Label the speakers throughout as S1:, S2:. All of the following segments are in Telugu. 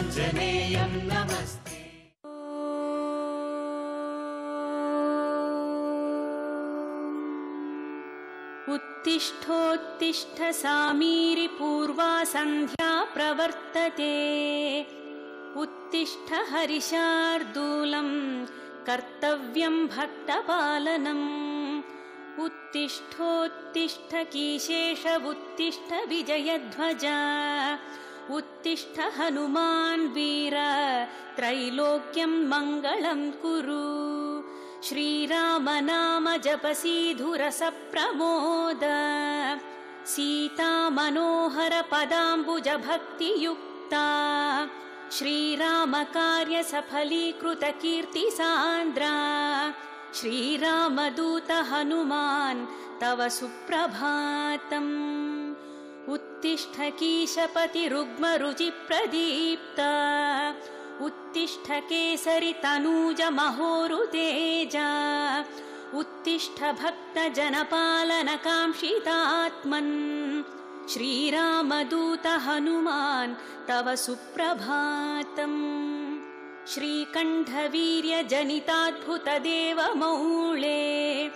S1: आञ्जनेयं नमस्ते।
S2: उत्तिष्ठोत्तिष्ठ सामीरि पूर्वा सन्ध्या प्रवर्तते। उत्तिष्ठ हरिशार्दूलम् कर्तव्यं भक्तपालनम्। उत्तिष्ठोत्तिष्ठ कीशेष उत्तिष्ठ विजयध्वज। उत्तिष्ठ हनुमान् वीर त्रैलोक्यं मङ्गलं कुरु। श्रीराम नाम जपसीधुरस प्रमोद। सीता मनोहर पदाम्बुज भक्तियुक्ता। श्रीराम कार्य सफलीकृत कीर्ति सान्द्रा। श्रीराम दूत हनुमान् तव सुप्रभातम्। उत्तिष्ठ कीशपति रुग्म रुचि प्रदीप्ता। उत्तिष्ठ केसरि तनूज महोरुतेज। उत्तिष्ठ भक्त जनपालन काङ्क्षितात्मन्। श्रीरामदूत हनुमान् तव सुप्रभातम्। श्रीकण्ठवीर्य जनिताद्भुत देवमौळे।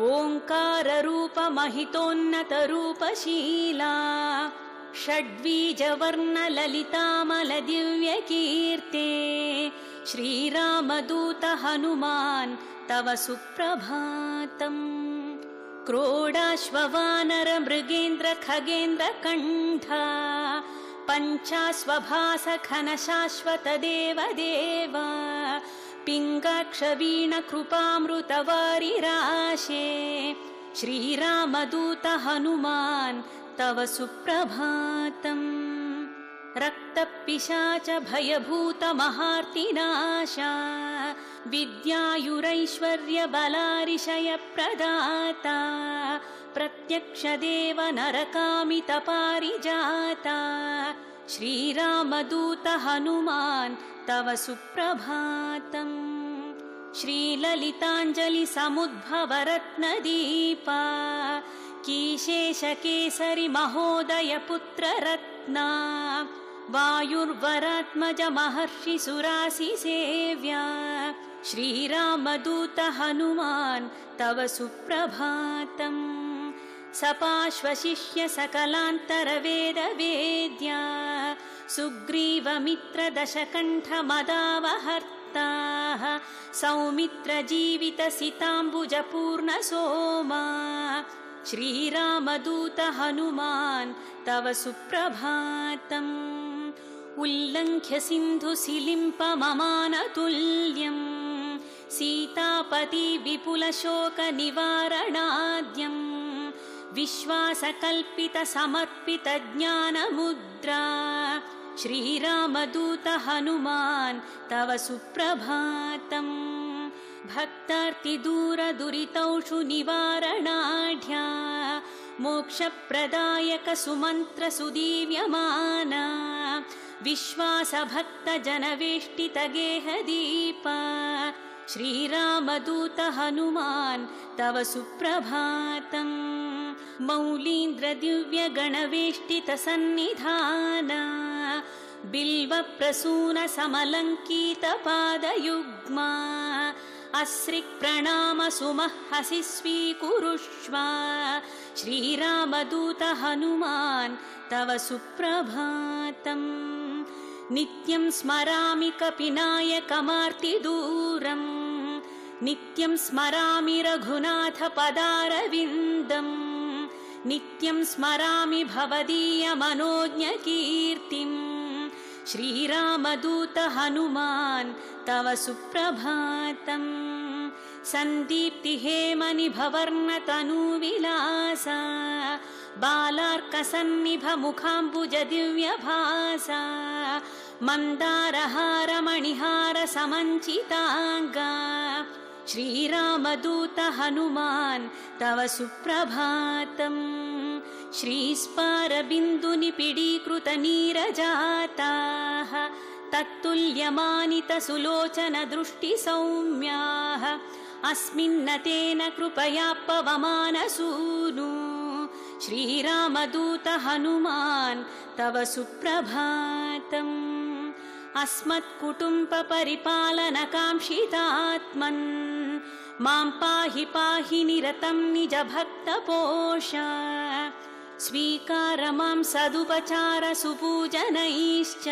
S2: ओङ्कार रूप महितोन्नत रूपशीला। षड्वीजवर्ण ललितामल दिव्य कीर्ते। श्रीरामदूत हनुमान् तव सुप्रभातम्। क्रोडाश्ववानर मृगेन्द्र खगेन्द्र कण्ठा। पञ्चाश्वभास घन शाश्वत देव देव। पिङ्गाक्ष वीण कृपामृत वारिराशे। श्रीरामदूत हनुमान् तव सुप्रभातम्। रक्तपिशाच भयभूत महार्तिनाशा। विद्यायुरैश्वर्य बलारिशय प्रदाता। प्रत्यक्ष देव नरकामित पारिजाता। श्रीरामदूत हनुमान् तव सुप्रभातम्। श्रीललिताञ्जलि समुद्भव रत्नदीपा। कीशेष केसरि महोदय पुत्र रत्ना। वायुर्वरात्मज महर्षि सुरासि सेव्या। श्रीरामदूत हनुमान् तव सुप्रभातम्। सपाश्वशिष्य सकलान्तर वेद वेद्या। सुग्रीवमित्र दशकण्ठ मदावहर्ता। सौमित्र जीवित सिताम्बुज पूर्ण सोमा। श्रीरामदूत हनुमान् तव सुप्रभातम्। उल्लङ्घ्य सिन्धु सिलिम्प ममानतुल्यम्। सीतापति विपुल शोक निवारणाद्यम्। विश्वासकल्पित समर्पित ज्ञानमुद्रा। श्रीरामदूत हनुमान् तव सुप्रभातम्। भक्तार्तिदूर दुरितौषु निवारणाढ्या। मोक्षप्रदायक सुमन्त्र सुदीव्यमाना। विश्वास भक्त जनवेष्टित गेहदीपा। श्रीरामदूत हनुमान् तव सुप्रभातम्। मौलीन्द्र दिव्य गणवेष्टित सन्निधाना। बिल्व प्रसून समलङ्कित पादयुग्मा। अस्रिक् प्रणाम सुमहसि स्वीकुरुष्व। श्रीरामदूत हनुमान् तव सुप्रभातम्। नित्यं स्मरामि कपिनायकमार्तिदूरम्। नित्यं स्मरामि रघुनाथ पदारविन्दम्। नित्यं स्मरामि भवदीय मनोज्ञ कीर्तिम्। श्रीरामदूत हनुमान् तव सुप्रभातम्। सन्दीप्ति हेमनि भवर्न तनुविलासा। बालार्कसन्निभ मुखाम्बुज दिव्यभासा। मन्दारहार मणिहार समञ्चिताङ्गा। श्रीरामदूत हनुमान् तव सुप्रभातम्। श्रीस्पारबिन्दुनिपिडीकृत नीरजाताः। तत्तुल्यमानित सुलोचन दृष्टि सौम्याः। अस्मिन्नतेन कृपया पवमानसूनु। श्रीरामदूत हनुमान् तव सुप्रभातम्। अस्मत्कुटुम्बपरिपालनकाङ्क्षितात्मन् मां पाहि पाहि निरतं निजभक्तपोष स्वीकार मां सदुपचार सुपूजनैश्च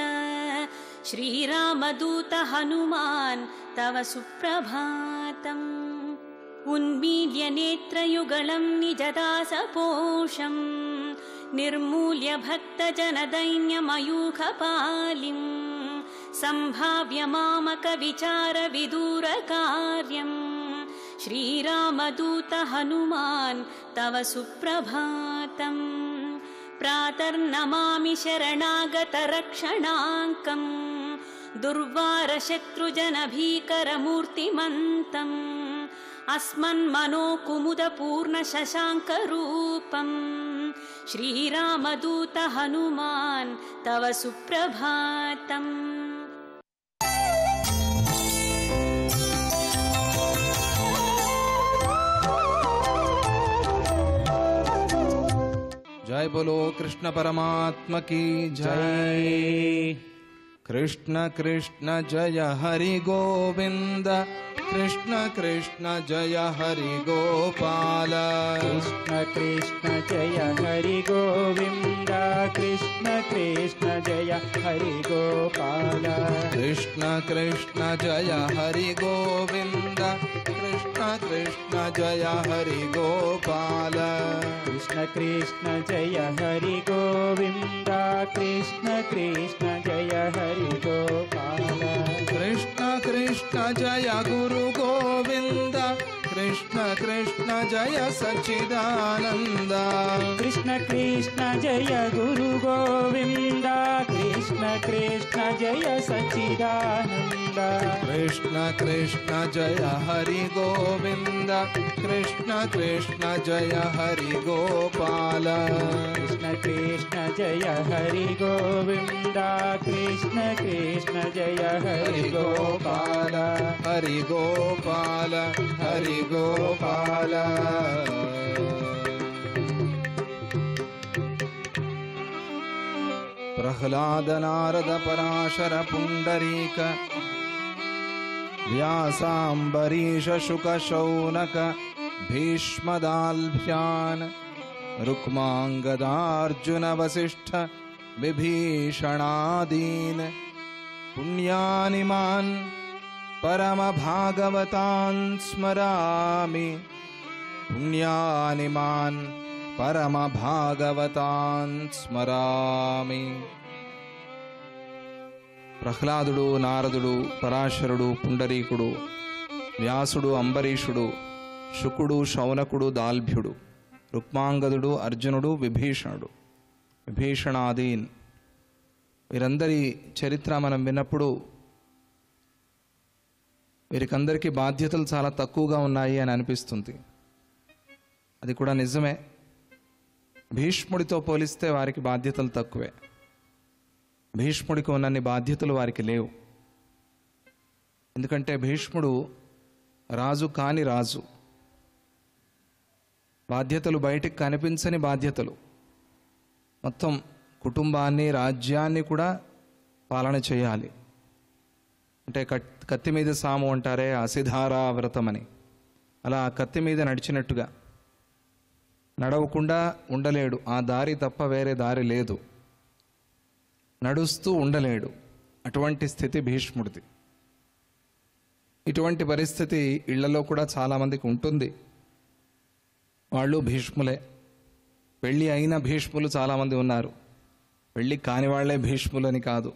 S2: श्रीरामदूत हनुमान् तव सुप्रभातम् उन्मील्य नेत्रयुगलं निजदासपोषम् निर्मूल्य भक्तजनदैन्यमयूखपालिम् सम्भाव्य मामकविचारविदूरकार्यम् श्रीरामदूत हनुमान् तव सुप्रभातम् प्रातर्नमामि शरणागतरक्षणाङ्कम् दुर्वारशत्रुजनभीकरमूर्तिमन्तम् अस्मन्मनोकुमुदपूर्णशशाङ्करूपम् श्रीरामदूत हनुमान् तव सुप्रभातम्।
S3: जय बोलो कृष्ण परमात्मा की जय। कृष्ण कृष्ण जय हरि गोविंद कृष्ण कृष्ण जय हरि गोपाल
S4: कृष्ण कृष्ण जय हरि गोविंद कृष्ण कृष्ण जय हरि गोपाल
S3: कृष्ण कृष्ण जय हरि गोविंद कृष्ण कृष्ण जय हरि गोपाल
S4: कृष्ण कृष्ण जय हरि गोविंद कृष्ण कृष्ण जय हरि गोपाल
S3: कृष्ण कृष्ण जय गुरु गोविंद कृष्ण कृष्ण जय सच्चिदानंद
S4: कृष्ण कृष्ण जय गुरु गोविंद कृष्ण कृष्ण जय सच्चिदानंद
S3: कृष्ण कृष्ण जय हरि गोविंद कृष्ण कृष्ण जय हरि गोपाल
S4: कृष्ण कृष्ण जय हरि गोविंद कृष्ण कृष्ण जय हरि गोपाल
S3: हरि गोपाल हरि गोपाल। प्रह्लाद नारद पराशर पुंडरीक व्यासांबरीश शुक शौनक भीष्मदाल्भ्यान् रुक्मांगदार्जुन वसिष्ठ विभीषणादीन् पुण्यानिमान् परम भागवतान् स्मरामि पुण्यानिमान् परम भागवतान् स्मरामि। ప్రహ్లాదుడు నారదుడు పరాశరుడు పుండరీకుడు వ్యాసుడు అంబరీషుడు శుకుడు శౌనకుడు దాల్భ్యుడు రుక్మాంగదుడు అర్జునుడు విభీషణాదీన్ వీరందరి చరిత్ర మనం విన్నప్పుడు వీరికందరికీ బాధ్యతలు చాలా తక్కువగా ఉన్నాయి అని అనిపిస్తుంది. అది కూడా నిజమే. భీష్ముడితో పోలిస్తే వారికి బాధ్యతలు తక్కువే. భీష్ముడికి ఉన్నన్ని బాధ్యతలు వారికి లేవు. ఎందుకంటే భీష్ముడు రాజు కాని రాజు. బాధ్యతలు బయటికి కనిపించని బాధ్యతలు. మొత్తం కుటుంబాన్ని రాజ్యాన్ని కూడా పాలన చేయాలి. అంటే కత్తి మీద సాము అంటారే, అసిధారా వ్రతం అని, అలా కత్తి మీద నడిచినట్టుగా నడవకుండా ఉండలేడు. ఆ దారి తప్ప వేరే దారి లేదు. నడుస్తూ ఉండలేడు. అటువంటి స్థితి భీష్ముడిది. ఇటువంటి పరిస్థితి ఇళ్లలో కూడా చాలామందికి ఉంటుంది. వాళ్ళు భీష్ములే. పెళ్ళి అయిన భీష్ములు చాలామంది ఉన్నారు. పెళ్ళి కాని వాళ్లే భీష్ములు అని కాదు,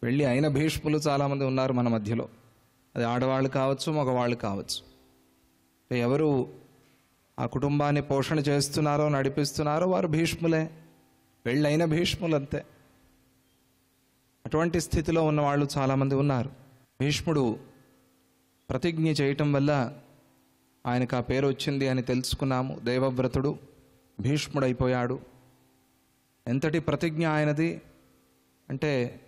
S3: పెళ్ళి అయిన భీష్ములు చాలామంది ఉన్నారు మన మధ్యలో. అది ఆడవాళ్ళు కావచ్చు, మగవాళ్ళు కావచ్చు. ఎవరు ఆ కుటుంబాన్ని పోషణ చేస్తున్నారో నడిపిస్తున్నారో వారు భీష్ములే. పెళ్ళైన భీష్ములు అంతే. అటువంటి స్థితిలో ఉన్నవాళ్ళు చాలామంది ఉన్నారు. భీష్ముడు ప్రతిజ్ఞ చేయటం వల్ల ఆయనకు ఆ పేరు వచ్చింది అని తెలుసుకున్నాము. దేవవ్రతుడు భీష్ముడైపోయాడు. ఎంతటి ప్రతిజ్ఞ ఆయనది అంటే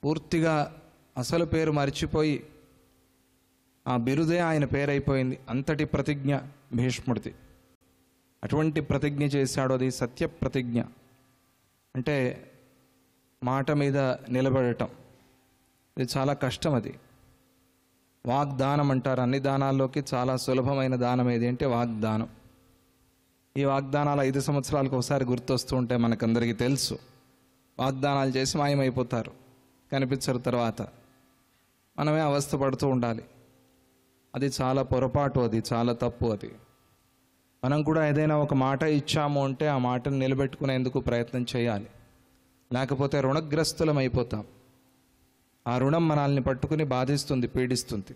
S3: పూర్తిగా అసలు పేరు మర్చిపోయి ఆ బిరుదే ఆయన పేరైపోయింది. అంతటి ప్రతిజ్ఞ భీష్ముడిది. అటువంటి ప్రతిజ్ఞ చేశాడు. అది సత్య ప్రతిజ్ఞ. అంటే మాట మీద నిలబడటం. ఇది చాలా కష్టం. అది వాగ్దానం అంటారు. అన్ని దానాల్లోకి చాలా సులభమైన దానం ఏది అంటే వాగ్దానం. ఈ వాగ్దానాలు 5 సంవత్సరాలకు ఒకసారి గుర్తొస్తూ ఉంటాయి, మనకందరికీ తెలుసు. వాగ్దానాలు చేసి మాయమైపోతారు, కనిపించరు. తర్వాత మనమే అవస్థ పడుతూ ఉండాలి. అది చాలా పొరపాటు, అది చాలా తప్పు. అది మనం కూడా ఏదైనా ఒక మాట ఇచ్చాము అంటే ఆ మాటను నిలబెట్టుకునేందుకు ప్రయత్నం చేయాలి. లేకపోతే రుణగ్రస్తులం అయిపోతాం. ఆ రుణం మనల్ని పట్టుకుని బాధిస్తుంది, పీడిస్తుంది.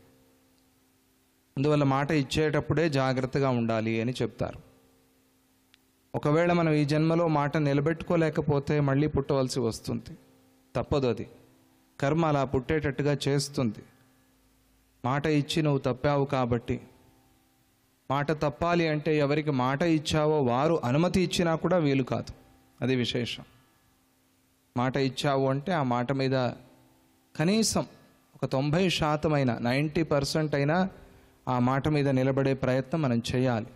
S3: అందువల్ల మాట ఇచ్చేటప్పుడే జాగ్రత్తగా ఉండాలి అని చెప్తారు. ఒకవేళ మనం ఈ జన్మలో మాట నిలబెట్టుకోలేకపోతే మళ్ళీ పుట్టవలసి వస్తుంది. తప్పదు, అది కర్మ అలా పుట్టేటట్టుగా చేస్తుంది. మాట ఇచ్చి నువ్వు తప్పావు కాబట్టి, మాట తప్పాలి అంటే ఎవరికి మాట ఇచ్చావో వారు అనుమతి ఇచ్చినా కూడా వీలు కాదు. అది విశేషం. మాట ఇచ్చావు అంటే ఆ మాట మీద కనీసం ఒక 90% అయినా, 90% అయినా ఆ మాట మీద నిలబడే ప్రయత్నం మనం చేయాలి.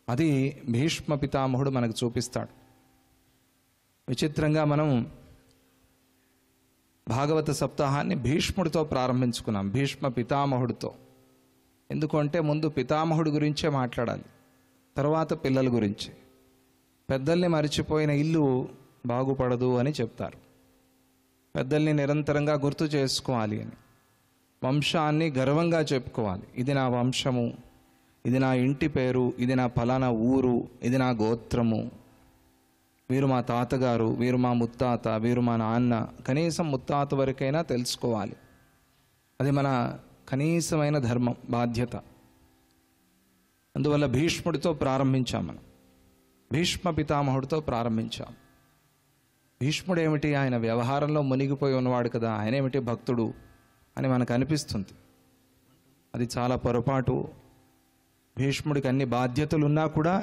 S3: అది భీష్మ పితామహుడు మనకు చూపిస్తాడు. విచిత్రంగా మనం భాగవత సప్తాహాన్ని భీష్ముడితో ప్రారంభించుకున్నాం, భీష్మ పితామహుడితో. ఎందుకంటే ముందు పితామహుడి గురించే మాట్లాడాలి, తర్వాత పిల్లల గురించి. పెద్దల్ని మరిచిపోయిన ఇల్లు బాగుపడదు అని చెప్తారు. పెద్దల్ని నిరంతరంగా గుర్తు చేసుకోవాలి అని, వంశాన్ని గర్వంగా చెప్పుకోవాలి. ఇది నా వంశము, ఇది నా ఇంటి పేరు, ఇది నా ఫలానా ఊరు, ఇది నా గోత్రము, వీరు మా తాతగారు, వీరు మా ముత్తాత, వీరు మా నాన్న. కనీసం ముత్తాత వరకైనా తెలుసుకోవాలి. అది మన కనీసమైన ధర్మం, బాధ్యత. అందువల్ల భీష్ముడితో ప్రారంభించాం మనం, భీష్మ పితామహుడితో ప్రారంభించాం. భీష్ముడు ఏమిటి, ఆయన వ్యవహారంలో మునిగిపోయి ఉన్నవాడు కదా, ఆయన ఏమిటి భక్తుడు అని మనకు అనిపిస్తుంది. అది చాలా పొరపాటు. భీష్ముడికి అన్ని బాధ్యతలు ఉన్నా కూడా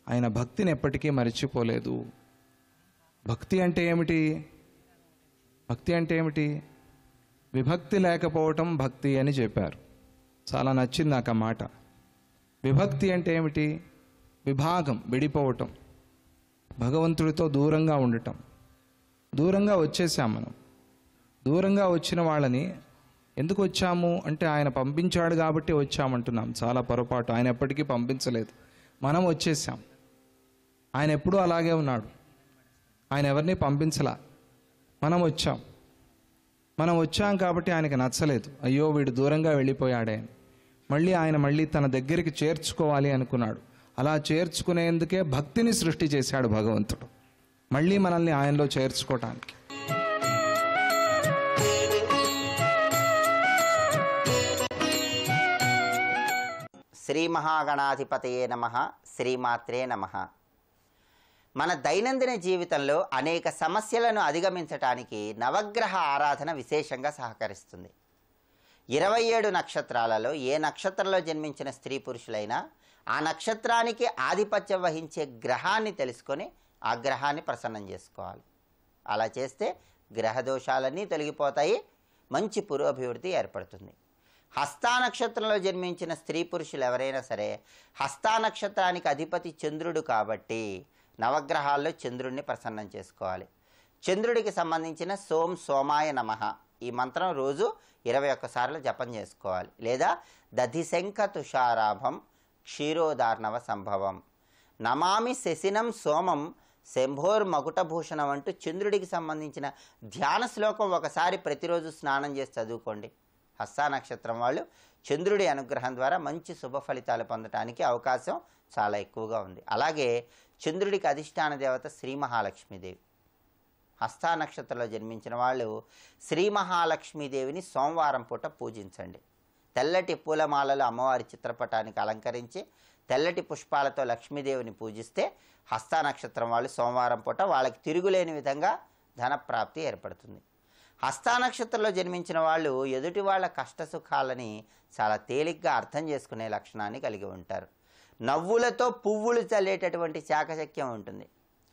S3: ఆయన భక్తిని ఎప్పటికీ మరిచిపోలేదు. భక్తి అంటే ఏమిటి? భక్తి అంటే ఏమిటి? విభక్తి లేకపోవటం భక్తి అని చెప్పారు. చాలా నచ్చింది నాకు ఆ మాట. విభక్తి అంటే ఏమిటి? విభాగం, విడిపోవటం, భగవంతుడితో దూరంగా ఉండటం. దూరంగా వచ్చేసాం మనం. దూరంగా వచ్చిన వాళ్ళని ఎందుకు వచ్చాము అంటే ఆయన పంపించాడు కాబట్టి వచ్చామంటున్నాం. చాలా పొరపాటు. ఆయన ఎప్పటికీ పంపించలేదు, మనం వచ్చేసాం. ఆయన ఎప్పుడూ అలాగే ఉన్నాడు, ఆయన ఎవరిని పంపించలా. మనం వచ్చాం. మనం వచ్చాం కాబట్టి ఆయనకి నచ్చలేదు, అయ్యో వీడు దూరంగా వెళ్ళిపోయాడే అని. మళ్ళీ తన దగ్గరికి చేర్చుకోవాలి అనుకున్నాడు. అలా చేర్చుకునేందుకే భక్తిని సృష్టి చేశాడు భగవంతుడు, మళ్ళీ మనల్ని ఆయనలో చేర్చుకోవటానికి.
S5: శ్రీ మహాగణాధిపతయే నమః. శ్రీమాత్రే నమః. మన దైనందిన జీవితంలో అనేక సమస్యలను అధిగమించటానికి నవగ్రహ ఆరాధన విశేషంగా సహకరిస్తుంది. 27 నక్షత్రాలలో ఏ నక్షత్రంలో జన్మించిన స్త్రీ పురుషులైనా ఆ నక్షత్రానికి ఆధిపత్యం వహించే గ్రహాన్ని తెలుసుకొని ఆ గ్రహాన్ని ప్రసన్నం చేసుకోవాలి. అలా చేస్తే గ్రహ దోషాలన్నీ తొలగిపోతాయి, మంచి పురోభివృద్ధి ఏర్పడుతుంది. హస్తా నక్షత్రంలో జన్మించిన స్త్రీ పురుషులు ఎవరైనా సరే హస్తా నక్షత్రానికి అధిపతి చంద్రుడు కాబట్టి నవగ్రహాల్లో చంద్రుడిని ప్రసన్నం చేసుకోవాలి. చంద్రుడికి సంబంధించిన సోమాయ నమః ఈ మంత్రం రోజు 21 సార్లు జపం చేసుకోవాలి. లేదా దధిశంఖ తుషారాభం క్షీరోదార్ణవ సంభవం నమామి శశినం సోమం శంభోర్మకుటభూషణం అంటూ చంద్రుడికి సంబంధించిన ధ్యాన శ్లోకం ఒకసారి ప్రతిరోజు స్నానం చేసి చదువుకోండి. హస్తా నక్షత్రం వాళ్ళు చంద్రుడి అనుగ్రహం ద్వారా మంచి శుభ ఫలితాలు పొందడానికి అవకాశం చాలా ఎక్కువగా ఉంది. అలాగే చంద్రుడికి అధిష్టాన దేవత శ్రీ మహాలక్ష్మీదేవి. హస్తా నక్షత్రంలో జన్మించిన వాళ్ళు శ్రీ మహాలక్ష్మీదేవిని సోమవారం పూట పూజించండి. తెల్లటి పూలమాలలు అమ్మవారి చిత్రపటానికి అలంకరించి తెల్లటి పుష్పాలతో లక్ష్మీదేవిని పూజిస్తే హస్తా నక్షత్రం వాళ్ళు సోమవారం పూట వాళ్ళకి తిరుగులేని విధంగా ధనప్రాప్తి ఏర్పడుతుంది. హస్తా నక్షత్రంలో జన్మించిన వాళ్ళు ఎదుటి వాళ్ళ కష్టసుఖాలని చాలా తేలిగ్గా అర్థం చేసుకునే లక్షణాన్ని కలిగి ఉంటారు. నవ్వులతో పువ్వులు చల్లేటటువంటి చాకచక్యం ఉంటుంది.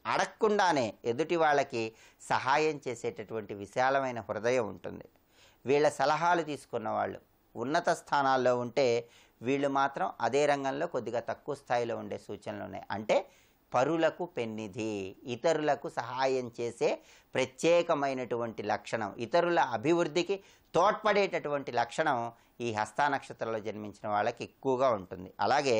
S5: అడగకుండానే ఎదుటి వాళ్ళకి సహాయం చేసేటటువంటి విశాలమైన హృదయం ఉంటుంది. వీళ్ళ సలహాలు తీసుకున్న వాళ్ళు ఉన్నత స్థానాల్లో ఉంటే వీళ్ళు మాత్రం అదే రంగంలో కొద్దిగా తక్కువ స్థాయిలో ఉండే సూచనలు ఉన్నాయి. అంటే పరులకు పెన్నిధి, ఇతరులకు సహాయం చేసే ప్రత్యేకమైనటువంటి లక్షణం, ఇతరుల అభివృద్ధికి తోడ్పడేటటువంటి లక్షణం ఈ హస్తా నక్షత్రంలో జన్మించిన వాళ్ళకి ఎక్కువగా ఉంటుంది. అలాగే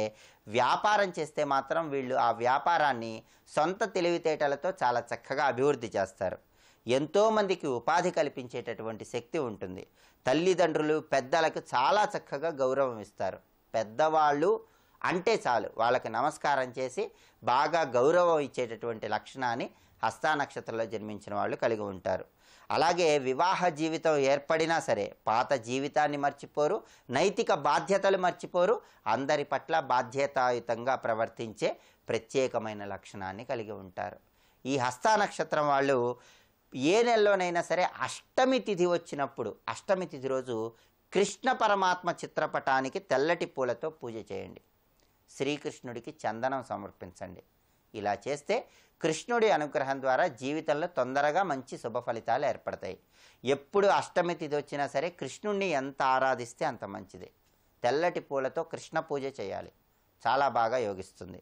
S5: వ్యాపారం చేస్తే మాత్రం వీళ్ళు ఆ వ్యాపారాన్ని సొంత తెలివితేటలతో చాలా చక్కగా అభివృద్ధి చేస్తారు. ఎంతోమందికి ఉపాధి కల్పించేటటువంటి శక్తి ఉంటుంది. తల్లిదండ్రులు పెద్దలకు చాలా చక్కగా గౌరవం ఇస్తారు. పెద్దవాళ్ళు అంటే చాలు వాళ్ళకి నమస్కారం చేసి బాగా గౌరవం ఇచ్చేటటువంటి లక్షణాన్ని హస్తా నక్షత్రంలో జన్మించిన వాళ్ళు కలిగి ఉంటారు. అలాగే వివాహ జీవితం ఏర్పడినా సరే పాత జీవితాన్ని మర్చిపోరు, నైతిక బాధ్యతలు మర్చిపోరు, అందరి పట్ల బాధ్యతాయుతంగా ప్రవర్తించే ప్రత్యేకమైన లక్షణాన్ని కలిగి ఉంటారు. ఈ హస్తా నక్షత్రం వాళ్ళు ఏ నెలలోనైనా సరే అష్టమి తిథి వచ్చినప్పుడు, అష్టమి తిథి రోజు కృష్ణ పరమాత్మ చిత్రపటానికి తెల్లటి పూలతో పూజ చేయండి. శ్రీకృష్ణుడికి చందనం సమర్పించండి. ఇలా చేస్తే కృష్ణుడి అనుగ్రహం ద్వారా జీవితంలో తొందరగా మంచి శుభ ఫలితాలు ఏర్పడతాయి. ఎప్పుడు అష్టమి తిథి వచ్చినా సరే కృష్ణుడిని ఎంత ఆరాధిస్తే అంత మంచిది. తెల్లటి పూలతో కృష్ణ పూజ చేయాలి, చాలా బాగా యోగిస్తుంది.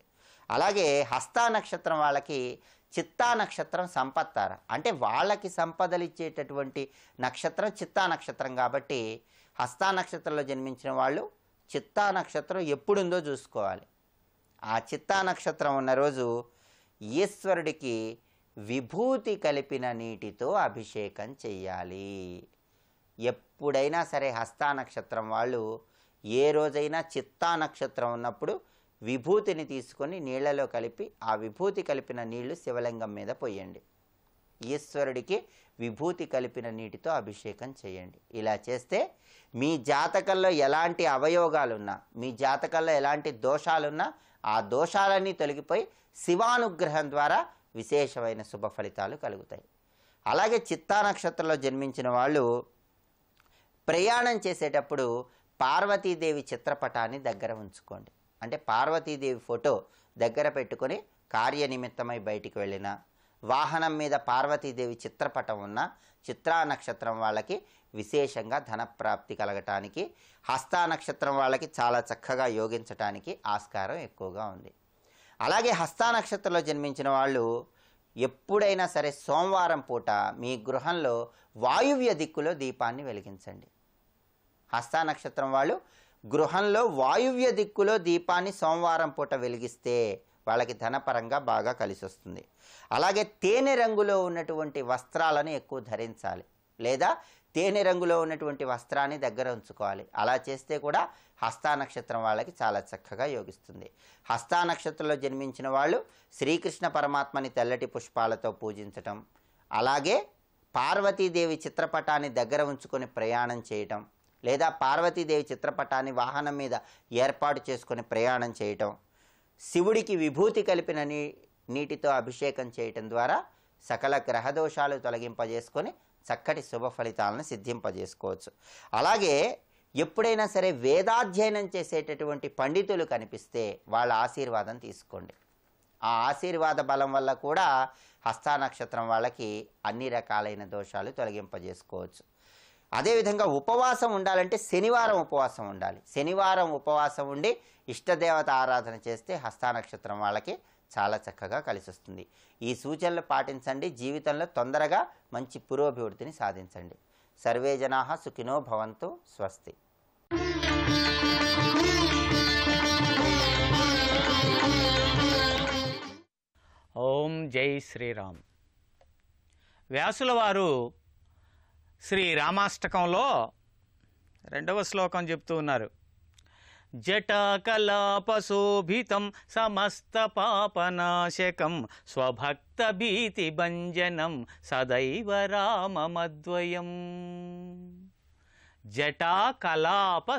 S5: అలాగే హస్తా నక్షత్రం వాళ్ళకి చిత్తా నక్షత్రం సంపత్తార, అంటే వాళ్ళకి సంపదలు ఇచ్చేటటువంటి నక్షత్రం చిత్తా నక్షత్రం. కాబట్టి హస్తా నక్షత్రంలో జన్మించిన వాళ్ళు చిత్తా నక్షత్రం ఎప్పుడుందో చూసుకోవాలి. ఆ చిత్తా నక్షత్రం ఉన్న రోజు ఈశ్వరుడికి విభూతి కలిపిన నీటితో అభిషేకం చెయ్యాలి. ఎప్పుడైనా సరే హస్తా నక్షత్రం వాళ్ళు ఏ రోజైనా చిత్తా నక్షత్రం ఉన్నప్పుడు విభూతిని తీసుకొని నీళ్లలో కలిపి ఆ విభూతి కలిపిన నీళ్లు శివలింగం మీద పోయండి. ఈశ్వరుడికి విభూతి కలిపిన నీటితో అభిషేకం చేయండి. ఇలా చేస్తే మీ జాతకంలో ఎలాంటి అవయోగాలున్నా, మీ జాతకంలో ఎలాంటి దోషాలున్నా ఆ దోషాలన్నీ తొలగిపోయి శివానుగ్రహం ద్వారా విశేషమైన శుభ ఫలితాలు కలుగుతాయి. అలాగే చిత్తా నక్షత్రంలో జన్మించిన వాళ్ళు ప్రయాణం చేసేటప్పుడు పార్వతీదేవి చిత్రపటాన్ని దగ్గర ఉంచుకోండి. అంటే పార్వతీదేవి ఫోటో దగ్గర పెట్టుకొని కార్యనిమిత్తమై బయటికి వెళ్ళినా, వాహనం మీద పార్వతీదేవి చిత్రపటం ఉన్న చిత్రా నక్షత్రం వాళ్ళకి విశేషంగా ధనప్రాప్తి కలగటానికి, హస్తా నక్షత్రం వాళ్ళకి చాలా చక్కగా యోగించటానికి ఆస్కారం ఎక్కువగా ఉంది. అలాగే హస్తా నక్షత్రంలో జన్మించిన వాళ్ళు ఎప్పుడైనా సరే సోమవారం పూట మీ గృహంలో వాయువ్య దిక్కులో దీపాన్ని వెలిగించండి. హస్తా నక్షత్రం వాళ్ళు గృహంలో వాయువ్య దిక్కులో దీపాన్ని సోమవారం పూట వెలిగిస్తే వాళ్ళకి ధనపరంగా బాగా కలిసి వస్తుంది. అలాగే తేనె రంగులో ఉన్నటువంటి వస్త్రాలను ఎక్కువ ధరించాలి, లేదా తేనె రంగులో ఉన్నటువంటి వస్త్రాన్ని దగ్గర ఉంచుకోవాలి. అలా చేస్తే కూడా హస్తా నక్షత్రం వాళ్ళకి చాలా చక్కగా యోగిస్తుంది. హస్తా నక్షత్రంలో జన్మించిన వాళ్ళు శ్రీకృష్ణ పరమాత్మని తెల్లటి పుష్పాలతో పూజించటం, అలాగే పార్వతీదేవి చిత్రపటాన్ని దగ్గర ఉంచుకొని ప్రయాణం చేయటం, లేదా పార్వతీదేవి చిత్రపటాన్ని వాహనం మీద ఏర్పాటు చేసుకొని ప్రయాణం చేయటం, శివుడికి విభూతి కలిపిన నీటితో అభిషేకం చేయటం ద్వారా సకల గ్రహదోషాలు తొలగింపజేసుకొని చక్కటి శుభ ఫలితాలను సిద్ధింపజేసుకోవచ్చు. అలాగే ఎప్పుడైనా సరే వేదాధ్యయనం చేసేటటువంటి పండితులు కనిపిస్తే వాళ్ళ ఆశీర్వాదం తీసుకోండి. ఆ ఆశీర్వాద బలం వల్ల కూడా హస్తా నక్షత్రం వాళ్ళకి అన్ని రకాలైన దోషాలు తొలగింపజేసుకోవచ్చు. అదేవిధంగా ఉపవాసం ఉండాలంటే శనివారం ఉపవాసం ఉండాలి. శనివారం ఉపవాసం ఉండి ఇష్టదేవత ఆరాధన చేస్తే హస్తా నక్షత్రం వాళ్ళకి చాలా చక్కగా కలిసి వస్తుంది. ఈ సూచనలు పాటించండి, జీవితంలో తొందరగా మంచి పురోభివృద్ధిని సాధించండి. సర్వే జనాః సుఖినో భవంతు. స్వస్తి.
S4: ఓం జై శ్రీరామ్. వ్యాసుల వారు శ్రీరామాష్టకంలో 2వ శ్లోకం చెప్తూ ఉన్నారు. జటాకలాపశోభితం సమస్త పాపనాశకం స్వభక్త భీతి భంజనం సదైవ రామమద్వయం. జటాకలాపశోభితం,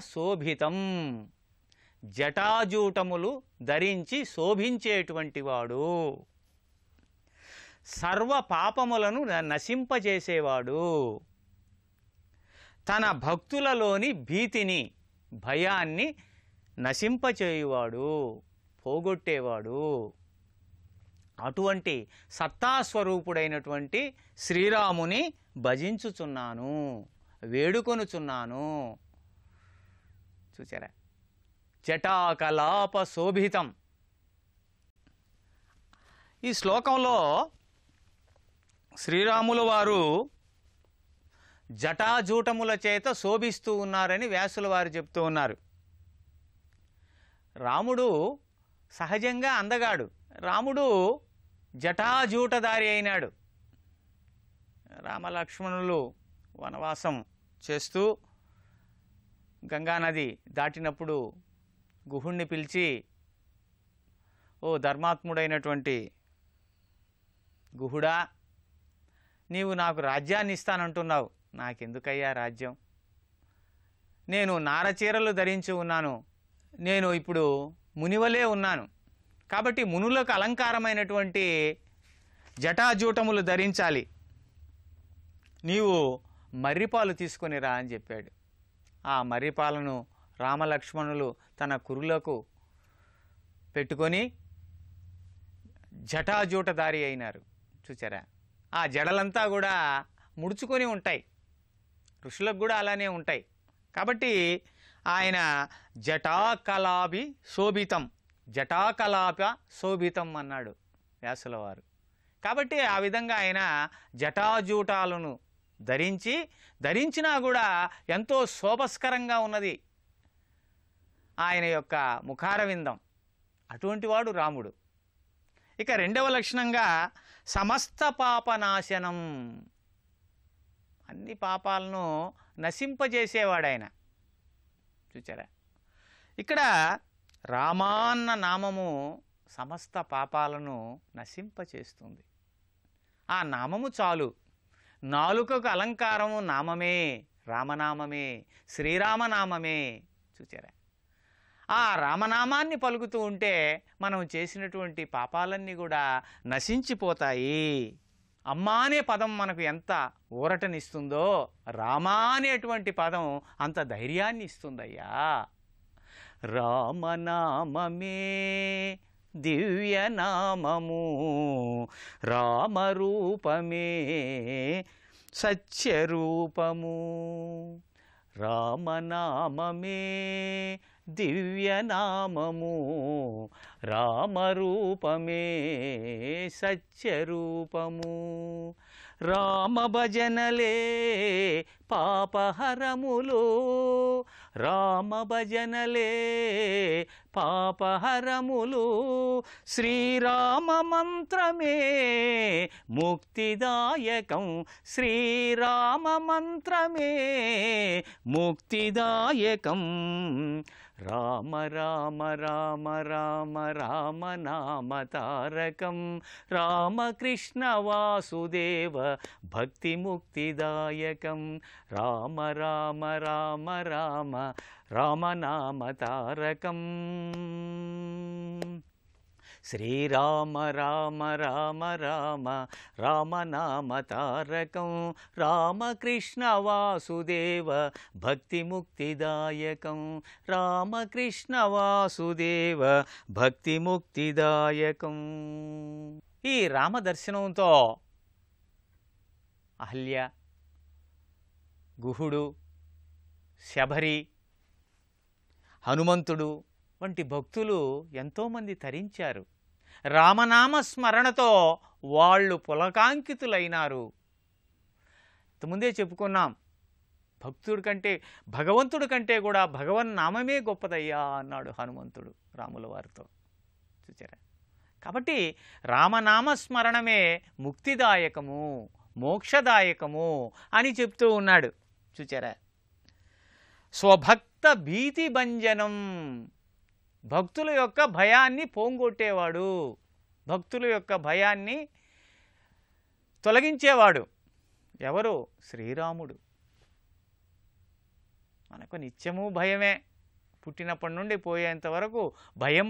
S4: జటాజూటములు ధరించి శోభించేటువంటి వాడు, సర్వ పాపములను నశింపజేసేవాడు, తన భక్తులలోని భీతిని భయాన్ని నశింపచేయువాడు, పోగొట్టేవాడు. అటువంటి సత్తాస్వరూపుడైనటువంటి శ్రీరాముని భజించుచున్నాను, వేడుకొనుచున్నాను. చూచారా? జటాకలాప శోభితం. ఈ శ్లోకంలో శ్రీరాముల వారు జటాజూటముల చేత శోభిస్తూ ఉన్నారని వ్యాసుల వారు చెప్తూ ఉన్నారు. రాముడు సహజంగా అందగాడు. రాముడు జటాజూటధారి అయినాడు. రామలక్ష్మణులు వనవాసం చేస్తూ గంగానది దాటినప్పుడు గుహుణ్ణి పిలిచి, ఓ ధర్మాత్ముడైనటువంటి గుహుడా, నీవు నాకు రాజ్యాన్ని ఇస్తానంటున్నావు, నాకెందుకయ్యా రాజ్యం? నేను నారచీరలు ధరించి ఉన్నాను, నేను ఇప్పుడు మునివలే ఉన్నాను, కాబట్టి మునులకు అలంకారమైనటువంటి జటాజూటములు ధరించాలి, నీవు మర్రిపాలు తీసుకొని రా అని చెప్పాడు. ఆ మర్రిపాలను రామలక్ష్మణులు తన కురులకు పెట్టుకొని జటాజూటధారి అయినారు. చూచారా? ఆ జడలంతా కూడా ముడుచుకొని ఉంటాయి, ఋషులకు కూడా అలానే ఉంటాయి. కాబట్టి ఆయన జటాకలాపి శోభితం, జటాకలాప శోభితం అన్నాడు వ్యాసుల వారు. కాబట్టి ఆ విధంగా ఆయన జటాజూటాలను ధరించినా కూడా ఎంతో శోభస్కరంగా ఉన్నది ఆయన యొక్క ముఖారవిందం. అటువంటి వాడు రాముడు. ఇక రెండవ లక్షణంగా సమస్త పాపనాశనం, అన్ని పాపాలను నశింపజేసేవాడు ఆయన. చూచారా? ఇక్కడ రామాన్న నామము సమస్త పాపాలను నశింపచేస్తుంది. ఆ నామము చాలు. నాలుకకు అలంకారము నామమే, రామనామమే, శ్రీరామనామమే. చూచారా? ఆ రామనామాన్ని పలుకుతూ ఉంటే మనం చేసినటువంటి పాపాలన్నీ కూడా నశించిపోతాయి. అమ్మా అనే పదం మనకు ఎంత ఊరటనిస్తుందో రామా అనేటువంటి పదం అంత ధైర్యాన్ని ఇస్తుందయ్యా. రామనామమే దివ్యనామము, రామరూపమే సత్యరూపము. రామనామమే దివ్యనామము, రామరూపమే సత్యరూపము. రామభజనలే పాపహరములు, రామభజనలే పాపహరములు. శ్రీరామ మంత్రమే ముక్తిదాయకం, శ్రీరామ మంత్రమే ముక్తిదాయకం. రామ రామ రామ రామ రామ నామ తారకం, రామకృష్ణ వాసుదేవ భక్తి ముక్తిదాయకం. రామ రామ రామ రామ రామ నామ తారకం. శ్రీరామ రామ రామ రామ రామ నామ తారకం, రామకృష్ణ వాసుదేవ భక్తి ముక్తిదాయకం. రామకృష్ణ వాసుదేవ భక్తి ముక్తిదాయకం. ఈ రామదర్శనంతో అహల్య, గుహుడు, శబరి, హనుమంతుడు వంటి భక్తులు ఎంతోమంది తరించారు. రామనామ స్మరణతో వాళ్ళు పులకాంకితులైనారు. ఇంతకుముందే చెప్పుకున్నాం, భక్తుడి కంటే భగవంతుడి కంటే కూడా భగవన్నామమే గొప్పదయ్యా అన్నాడు హనుమంతుడు రాముల వారితో. చూచారా? కాబట్టి రామనామస్మరణమే ముక్తిదాయకము, మోక్షదాయకము అని చెప్తూ ఉన్నాడు. చూచారా? స్వభక్త భీతి భంజనం, భక్తుల యొక్క భయాన్ని పోంగొట్టేవాడు, భక్తుల యొక్క భయాన్ని తొలగించేవాడు ఎవరు? శ్రీరాముడు. మనకు నిత్యము భయమే, పుట్టినప్పటి నుండి పోయేంత వరకు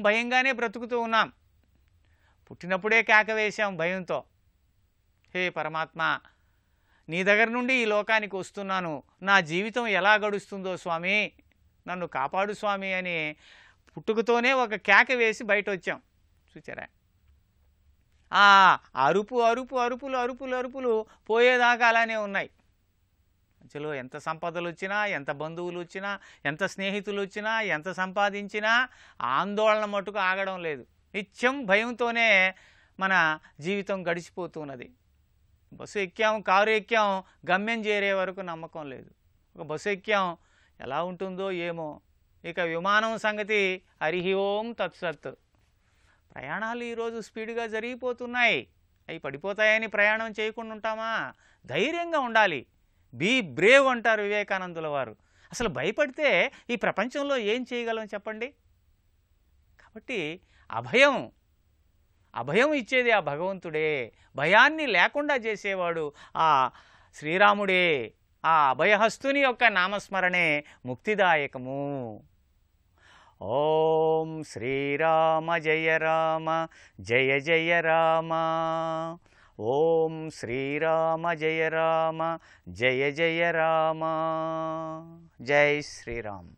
S4: భయంగానే బ్రతుకుతూ ఉన్నాం. పుట్టినప్పుడే కేక వేశాం భయంతో, హే పరమాత్మ, నీ దగ్గర నుండి ఈ లోకానికి వస్తున్నాను, నా జీవితం ఎలా గడుస్తుందో స్వామి, నన్ను కాపాడు స్వామి అని పుట్టుకతోనే ఒక కేక వేసి బయట వచ్చాం. చూచారా? ఆ అరుపులు పోయేదాకా అలానే ఉన్నాయి. మధ్యలో ఎంత సంపదలు వచ్చినా, ఎంత బంధువులు వచ్చినా, ఎంత స్నేహితులు వచ్చినా, ఎంత సంపాదించినా ఆందోళన మటుకు ఆగడం లేదు. నిత్యం భయంతోనే మన జీవితం గడిచిపోతున్నది. బస్సు ఎక్కాం, కారు ఎక్కాం, గమ్యం చేరే వరకు నమ్మకం లేదు. ఒక బస్సు ఎక్కాం, ఎలా ఉంటుందో ఏమో. ఇక విమానం సంగతి హరి ఓం తత్సత్. ప్రయాణాలు ఈరోజు స్పీడ్గా జరిగిపోతున్నాయి. అవి పడిపోతాయని ప్రయాణం చేయకుండా ఉంటామా? ధైర్యంగా ఉండాలి. బీ బ్రేవ్ అంటారు వివేకానందుల వారు. అసలు భయపడితే ఈ ప్రపంచంలో ఏం చేయగలం చెప్పండి? కాబట్టి అభయం ఇచ్చేది ఆ భగవంతుడే. భయాన్ని లేకుండా చేసేవాడు ఆ శ్రీరాముడే. ఆ అభయహస్తుని యొక్క నామస్మరణే ముక్తిదాయకము. ఓం శ్రీరామ జయ రామ జయ జయ రామ. ఓం శ్రీరామ జయ రామ జయ జయ రామ. జై శ్రీరామ్.